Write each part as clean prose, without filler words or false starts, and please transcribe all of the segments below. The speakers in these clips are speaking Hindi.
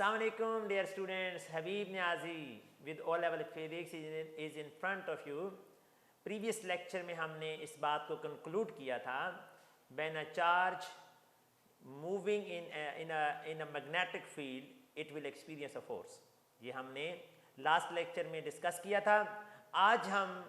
Assalamu alaikum dear students, Habib Niazi with O level physics is in front of you. Previous lecture में हमने इस बात को conclude किया था when a charge moving in a magnetic field it will experience a force. ये हमने last lecture में discuss किया था. आज हम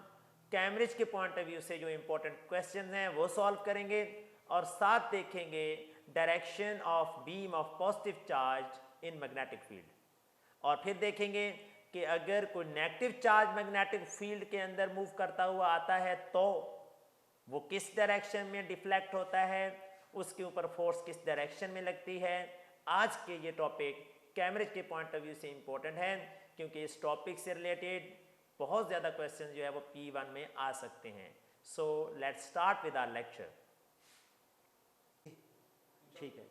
कैम्ब्रिज के पॉइंट ऑफ व्यू से जो इम्पोर्टेंट क्वेश्चन हैं वो सॉल्व करेंगे और साथ देखेंगे direction of beam of positive charge in magnetic field और फिर देखेंगे कि अगर कोई नेगेटिव चार्ज मैग्नेटिक फील्ड के अंदर मूव करता हुआ आता है तो वो किस डायरेक्शन में डिफ्लेक्ट होता है, उसके ऊपर फोर्स किस डायरेक्शन में लगती है. आज के ये टॉपिक कैम्ब्रिज के पॉइंट ऑफ व्यू से इम्पोर्टेंट है क्योंकि इस टॉपिक से रिलेटेड बहुत ज़्यादा क्वेश्चन जो है वो P1 में आ सकते हैं. So let's start with our lecture. ठीक है.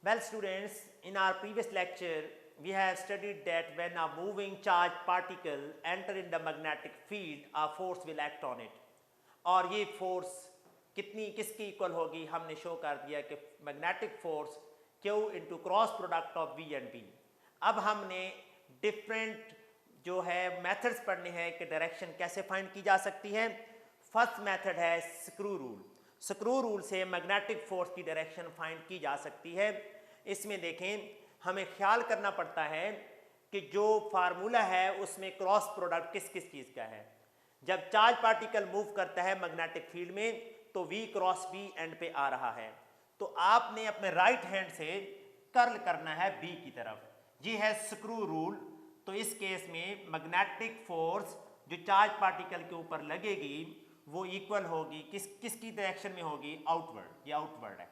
Well students, in our previous lecture we have studied that when a moving charged particle enter in the magnetic field a force will act on it. और ये फोर्स किसकी इक्वल होगी हमने शो कर दिया कि magnetic force Q into cross product of V and B. अब हमने डिफरेंट जो है मेथड्स पढ़ने हैं कि डायरेक्शन कैसे फाइंड की जा सकती है. फर्स्ट मेथड है स्क्रू रूल. स्क्रू रूल से मैग्नेटिक फोर्स की डायरेक्शन फाइंड की जा सकती है. इसमें देखें हमें ख्याल करना पड़ता है कि जो फार्मूला है उसमें क्रॉस प्रोडक्ट किस किस चीज़ का है. जब चार्ज पार्टिकल मूव करता है मैग्नेटिक फील्ड में तो V क्रॉस B एंड पे आ रहा है तो आपने अपने राइट हैंड से कर्ल करना है B की तरफ. ये है स्क्रू रूल. तो इस केस में मैग्नेटिक फोर्स जो चार्ज पार्टिकल के ऊपर लगेगी वो इक्वल होगी किसकी डायरेक्शन में होगी, आउटवर्ड. ये आउटवर्ड है.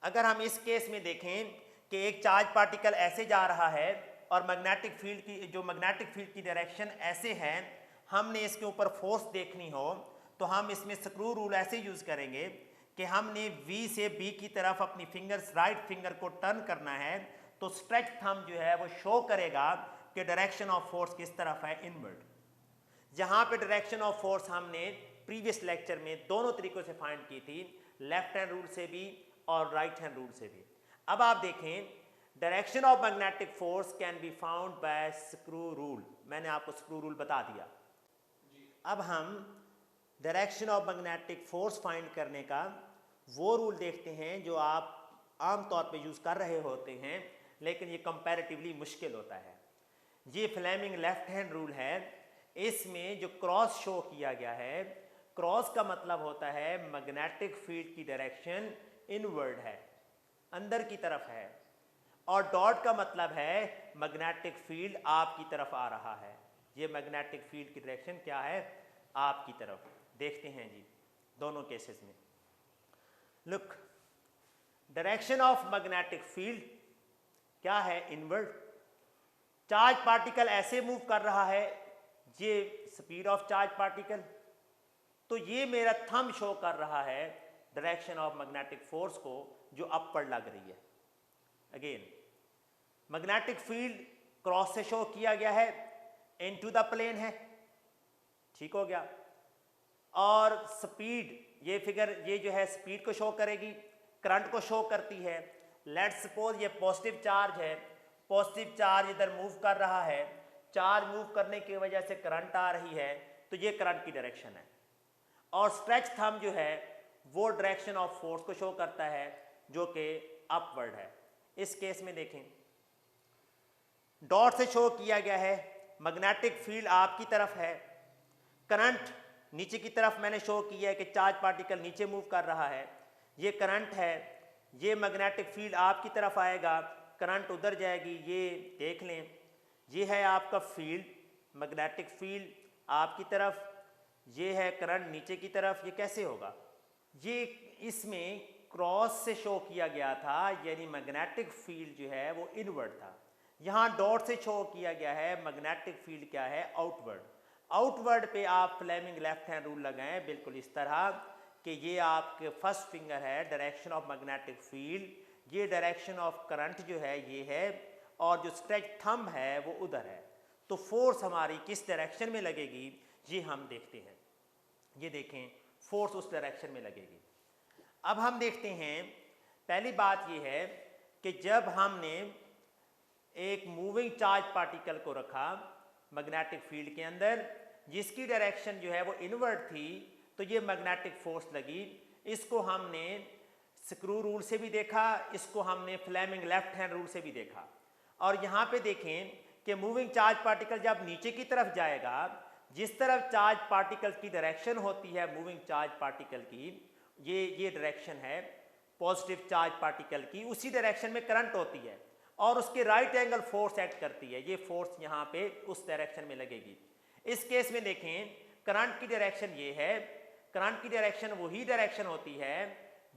अगर हम इस केस में देखें कि एक चार्ज पार्टिकल ऐसे जा रहा है और मैग्नेटिक फील्ड की डायरेक्शन ऐसे है, हमने इसके ऊपर फोर्स देखनी हो तो हम इसमें स्क्रू रूल ऐसे यूज़ करेंगे कि हमने V से B की तरफ अपनी राइट फिंगर को टर्न करना है तो स्ट्रेच थंब जो है वो शो करेगा कि डायरेक्शन ऑफ फोर्स किस तरफ है, इनवर्ड. जहाँ पे डायरेक्शन ऑफ फोर्स हमने प्रीवियस लेक्चर में दोनों तरीकों से फाइंड की थी, लेफ्ट हैंड रूल से भी और राइट हैंड रूल से भी. अब आप देखें direction of magnetic force can be found by screw rule. मैंने आपको स्क्रू रूल बता दिया. अब हम direction of magnetic force find करने का वो रूल देखते हैं जो आप आमतौर पे यूज़ कर रहे होते हैं लेकिन ये कंपैरेटिवली मुश्किल होता है. ये फ्लेमिंग लेफ्ट हैंड रूल है. इसमें जो क्रॉस शो किया गया है, क्रॉस का मतलब होता है मैग्नेटिक फील्ड की डायरेक्शन इनवर्ड है, अंदर की तरफ है, और डॉट का मतलब है मैग्नेटिक फील्ड आपकी तरफ आ रहा है. ये मैग्नेटिक फील्ड की डायरेक्शन क्या है, आपकी तरफ. देखते हैं जी दोनों केसेस में. Look, direction of magnetic field क्या है, इनवर्ड. चार्ज पार्टिकल ऐसे मूव कर रहा है, ये स्पीड ऑफ चार्ज पार्टिकल. तो ये मेरा थंब शो कर रहा है डायरेक्शन ऑफ मैग्नेटिक फोर्स को जो अपवर्ड लग रही है. अगेन मैग्नेटिक फील्ड क्रॉस से शो किया गया है, इनटू द प्लेन है, ठीक हो गया. और स्पीड ये जो है स्पीड को शो करेगी, करंट को शो करती है. लेट्स सपोज ये पॉजिटिव चार्ज है, पॉजिटिव चार्ज इधर मूव कर रहा है, चार्ज मूव करने की वजह से करंट आ रही है तो ये करंट की डायरेक्शन है. और स्ट्रेच थंब जो है वो डायरेक्शन ऑफ फोर्स को शो करता है जो कि अपवर्ड है. इस केस में देखें डॉट से शो किया गया है, मैग्नेटिक फील्ड आपकी तरफ है, करंट नीचे की तरफ मैंने शो किया है कि चार्ज पार्टिकल नीचे मूव कर रहा है, ये करंट है. ये मैग्नेटिक फील्ड आपकी तरफ आएगा, करंट उधर जाएगी. ये देख लें, ये है आपका फील्ड, मैग्नेटिक फील्ड आपकी तरफ, ये है करंट नीचे की तरफ. ये कैसे होगा, ये इसमें क्रॉस से शो किया गया था, यानी मैग्नेटिक फील्ड जो है वो इनवर्ड था. यहाँ डॉट से शो किया गया है, मैग्नेटिक फील्ड क्या है, आउटवर्ड. आउटवर्ड पे आप फ्लेमिंग लेफ्ट हैंड रूल लगाएं बिल्कुल इस तरह कि ये आपके फर्स्ट फिंगर है डायरेक्शन ऑफ मैग्नेटिक फील्ड, ये डायरेक्शन ऑफ करंट जो है ये है, और जो स्ट्रेच थंब है वो उधर है. तो फोर्स हमारी किस डायरेक्शन में लगेगी ये हम देखते हैं. ये देखें फोर्स उस डायरेक्शन में लगेगी. अब हम देखते हैं, पहली बात ये है कि जब हमने एक मूविंग चार्ज पार्टिकल को रखा मैग्नेटिक फील्ड के अंदर, जिसकी डायरेक्शन जो है वो इनवर्ट थी, तो ये मैग्नेटिक फोर्स लगी। इसको हमने स्क्रू रूल से भी देखा, इसको हमने फ्लेमिंग लेफ्ट हैंड रूल से भी देखा। और यहाँ पे देखें कि मूविंग चार्ज पार्टिकल जब नीचे की तरफ जाएगा, जिस तरफ चार्ज पार्टिकल की डायरेक्शन होती है मूविंग चार्ज पार्टिकल की, ये डायरेक्शन है पॉजिटिव चार्ज पार्टिकल की, उसी डायरेक्शन में करंट होती है और उसके राइट एंगल फोर्स एक्ट करती है। ये फोर्स यहाँ पे उस डायरेक्शन में लगेगी। इस केस में देखें करंट की डायरेक्शन ये है, करंट की डायरेक्शन वही डायरेक्शन होती है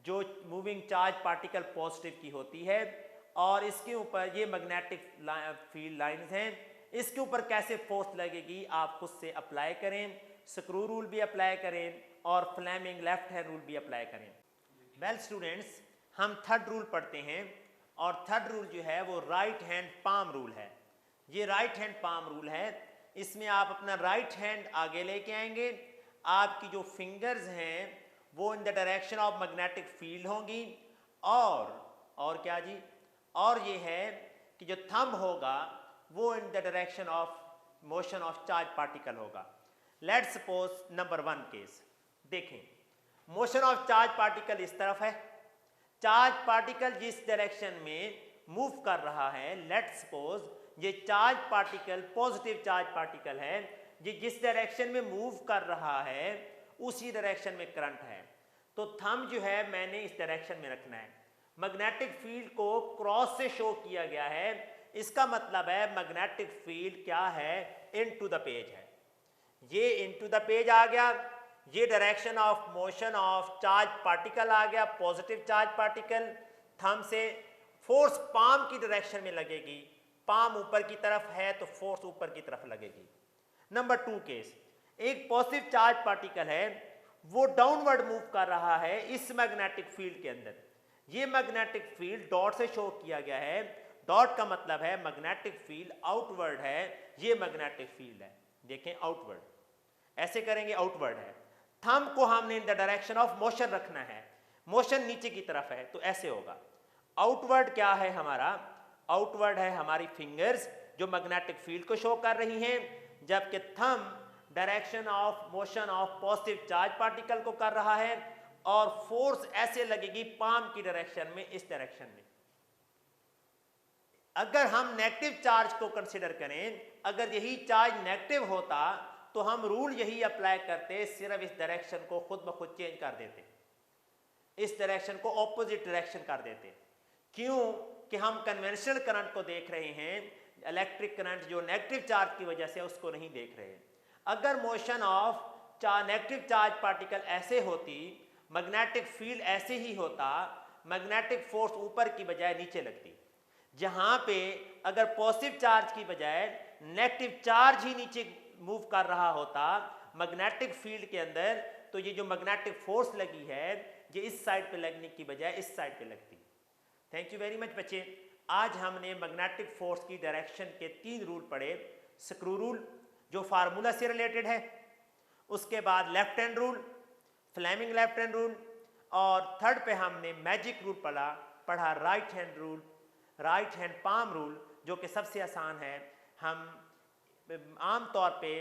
जो मूविंग चार्ज पार्टिकल पॉजिटिव की होती है। और इसके ऊपर ये मैग्नेटिक फील्ड लाइंस हैं, इसके ऊपर कैसे फोर्स लगेगी आप खुद से अप्लाई करें, स्क्रू रूल भी अप्लाई करें और फ्लेमिंग लेफ्ट हैंड रूल भी अप्लाई करें। वेल स्टूडेंट्स, हम थर्ड रूल पढ़ते हैं और थर्ड रूल जो है वो राइट हैंड पाम रूल है। ये राइट हैंड पाम रूल है। इसमें आप अपना राइट हैंड आगे लेके आएंगे, आपकी जो फिंगर्स हैं वो in the direction of magnetic field होंगी और क्या जी, और ये है कि जो थंब होगा वो in the direction of motion of charge particle होगा। लेट्स सपोज नंबर 1 केस देखें, मोशन ऑफ चार्ज पार्टिकल इस तरफ है, चार्ज पार्टिकल जिस डायरेक्शन में मूव कर रहा है, लेट्स सपोज ये charge particle positive charge particle है, ये जिस डायरेक्शन में मूव कर रहा है उसी डायरेक्शन में करंट है। तो थंब जो है मैंने इस डायरेक्शन में रखना है। मैग्नेटिक फील्ड को क्रॉस से शो किया गया है, इसका मतलब है मैग्नेटिक फील्ड क्या है, इनटू द पेज है। ये इनटू द पेज आ गया, ये direction of motion of charge particle आ गया, पॉजिटिव चार्ज पार्टिकल। थंब से फोर्स पाम की डायरेक्शन में लगेगी, पाम ऊपर की तरफ है तो फोर्स ऊपर की तरफ लगेगी। नंबर 2 केस, एक पॉजिटिव चार्ज पार्टिकल है, वो डाउनवर्ड मूव कर रहा है इस मैग्नेटिक फील्ड के अंदर। ये मैग्नेटिक फील्ड डॉट से शो किया गया है, डॉट का मतलब है मैग्नेटिक फील्ड आउटवर्ड है, ये मैग्नेटिक फील्ड है। देखें आउटवर्ड, ऐसे करेंगे आउटवर्ड है। थंब को हमने in the direction of motion रखना है, मोशन नीचे की तरफ है तो ऐसे होगा। आउटवर्ड क्या है हमारा, आउटवर्ड है हमारी फिंगर्स जो मैग्नेटिक फील्ड को शो कर रही हैं, जबकि thumb direction of motion of positive charge particle को कर रहा है और फोर्स ऐसे लगेगी पाम की डायरेक्शन में, इस डायरेक्शन में। अगर हम नेगेटिव चार्ज को कंसीडर करें, अगर यही चार्ज नेगेटिव होता तो हम रूल यही अप्लाई करते, सिर्फ इस डायरेक्शन को खुद ब खुद चेंज कर देते, इस डायरेक्शन को ऑपोजिट डायरेक्शन कर देते। क्यों कि हम कन्वेंशनल करंट को देख रहे हैं, इलेक्ट्रिक करंट जो नेगेटिव चार्ज की वजह से उसको नहीं देख रहे। अगर motion of negative charge particle ऐसे होती, मैग्नेटिक फील्ड ऐसे ही होता, मैग्नेटिक फोर्स ऊपर की बजाय नीचे लगती। जहां पे अगर पॉजिटिव चार्ज की बजाय नेगेटिव चार्ज ही नीचे मूव कर रहा होता मैग्नेटिक फील्ड के अंदर, तो ये जो मैग्नेटिक फोर्स लगी है ये इस साइड पे लगने की बजाय इस साइड पे लगती। थैंक यू वेरी मच बच्चे। आज हमने मैग्नेटिक फोर्स की डायरेक्शन के 3 रूल पढ़े। स्क्रू रूल जो फार्मूला से रिलेटेड है, उसके बाद left hand rule, Fleming left hand rule, और थर्ड पे हमने मैजिक रूल पढ़ा right hand rule, right hand palm rule, जो कि सबसे आसान है। हम आम तौर पे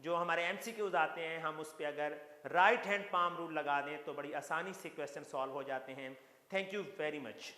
जो हमारे MCQs आते हैं, हम उस पर अगर राइट हैंड पाम रूल लगा दें तो बड़ी आसानी से क्वेश्चन सॉल्व हो जाते हैं। Thank you very much.